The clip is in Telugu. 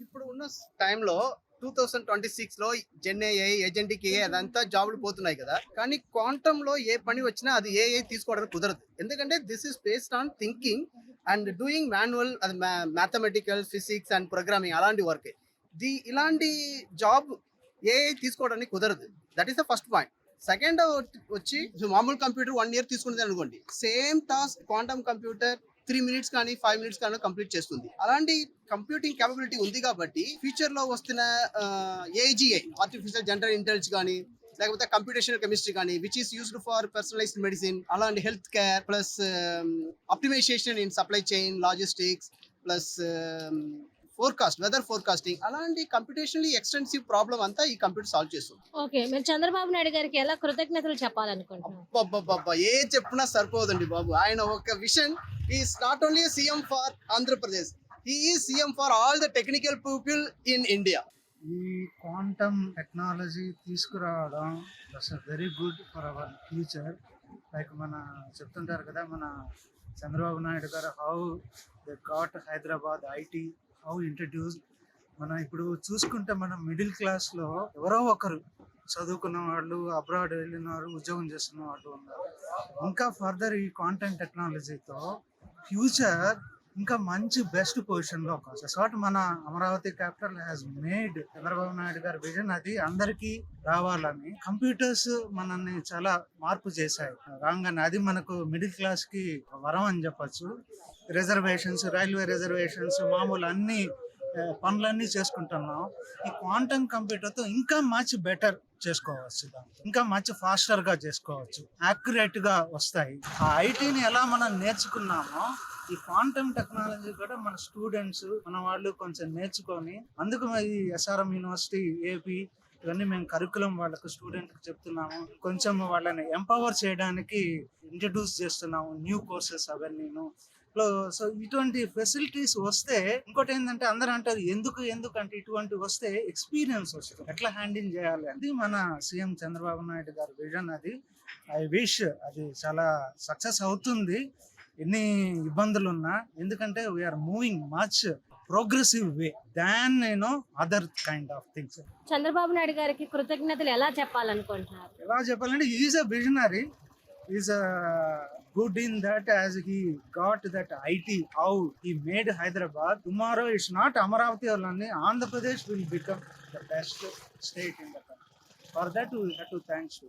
ఇప్పుడు ఉన్న టైంలో 2026 లో జెన్ ఏఐ, ఏజెంటిక్ ఏఐ అదంతా జాబులు పోతున్నాయి కదా. కానీ క్వాంటమ్ లో ఏ పని వచ్చినా అది ఏఐ తీసుకోవడానికి కుదరదు. ఎందుకంటే this is based on thinking and doing manual, అది మ్యాథమెటికల్, ఫిజిక్స్ అండ్ ప్రోగ్రామింగ్ అలాంటి వర్క్. ఇలాంటి జాబ్ ఏఐ తీసుకోవడానికి కుదరదు. That is the first point. Second వచ్చి మామూలు కంప్యూటర్ 1 year తీసుకుంటుంది అనుకోండి, same task quantum computer 3 minutes కానీ 5 minutes కానీ కంప్లీట్ చేస్తుంది. అలాంటి కంప్యూటింగ్ కేపబిలిటీ ఉంది కాబట్టి ఫ్యూచర్ లో వస్తున్న ఏజీఐ, ఆర్టిఫిషియల్ జనరల్ ఇంటెలిజెన్స్ కానీ, లేకపోతే కంప్యూటేషనల్ కెమిస్ట్రీ కానీ, which is used for personalised medicine, అలాంటి health care plus optimisation in supply chain logistics plus forecast, weather forecasting, అలాంటి కంప్యూటేషనల్లీ ఎక్స్టెన్సివ్ ప్రాబ్లం అంతా ఈ కంప్యూటర్ సాల్వ్ చేస్తుంది. ఓకే, మీరు చంద్రబాబు నాయుడు గారికి ఎలా కృతజ్ఞతలు చెప్పాలనుకుంటున్నారు? అబ్బబ్బబ్బబ్బా, ఏ చెప్పినా సరిపోదండి బాబు. ఆయన ఒక vision is not only CM for Andhra Pradesh, he is CM for all the technical people in India. ఈ క్వాంటమ్ టెక్నాలజీ తీసుకురావడం that's very good for our future. Like మన చెప్తుంటారు కదా, మన చంద్రబాబు నాయుడు గారు how they got Hyderabad IT, how introduce. మనం ఇప్పుడు చూసుకుంటే మనం మిడిల్ క్లాస్లో ఎవరో ఒకరు చదువుకున్న వాళ్ళు, అబ్రాడ్ వెళ్ళిన వారు, ఉద్యోగం చేస్తున్న వాళ్ళు ఉన్నారు. ఇంకా ఫర్దర్ ఈ క్వాంటమ్ టెక్నాలజీతో ఫ్యూచర్ ఇంకా మంచి బెస్ట్ పొజిషన్లో వస్తుంది. సో మన Amaravati capital has made, Chandrababu Naidu గారి విజన్ అది అందరికీ రావాలని. కంప్యూటర్స్ మనల్ని చాలా మార్పు చేశాయి రాగానే, అది మనకు మిడిల్ క్లాస్ కి వరం అని చెప్పచ్చు. రిజర్వేషన్స్, రైల్వే రిజర్వేషన్స్, మామూలు అన్ని పనులన్నీ చేసుకుంటున్నాం. ఈ క్వాంటమ్ కంప్యూటర్తో ఇంకా మచ్ బెటర్ చేసుకోవచ్చు, ఇంకా మచ్ ఫాస్టర్ గా చేసుకోవచ్చు, యాక్యురేట్ గా వస్తాయి. ఆ ఐటీని ఎలా మనం నేర్చుకున్నామో ఈ క్వాంటమ్ టెక్నాలజీ కూడా మన స్టూడెంట్స్, మన వాళ్ళు కొంచెం నేర్చుకొని, అందుకు ఈ ఎస్ఆర్ఎం యూనివర్సిటీ ఏపీ ఇవన్నీ మేము కరికులం వాళ్ళకు స్టూడెంట్ చెప్తున్నాము. కొంచెం వాళ్ళని ఎంపవర్ చేయడానికి ఇంట్రడ్యూస్ చేస్తున్నాము న్యూ కోర్సెస్ అవన్నీను. సో ఇటువంటి ఫెసిలిటీస్ వస్తే, ఇంకోటి ఏంటంటే అందరూ అంటారు ఎందుకు అంటే ఇటువంటి వస్తే ఎక్స్పీరియన్స్ వస్తుంది, ఎట్లా హ్యాండిల్ చేయాలి. అది మన సీఎం చంద్రబాబు నాయుడు గారి విజన్. అది ఐ విష్ అది చాలా సక్సెస్ అవుతుంది ఎన్ని ఇబ్బందులు ఉన్నా. ఎందుకంటే we are moving much progressive way than other kind of things. Chandrababu Naidu గారికి కృతజ్ఞతలు ఎలా చెప్పాలనుకుంటున్నారు? ఎలా చెప్పాలంటే is a visionary, is a good in that as he got that IT, how he made Hyderabad. Tomorrow it's not Amaravati only, Andhra Pradesh will become the best state in the country. For that we have to thanks to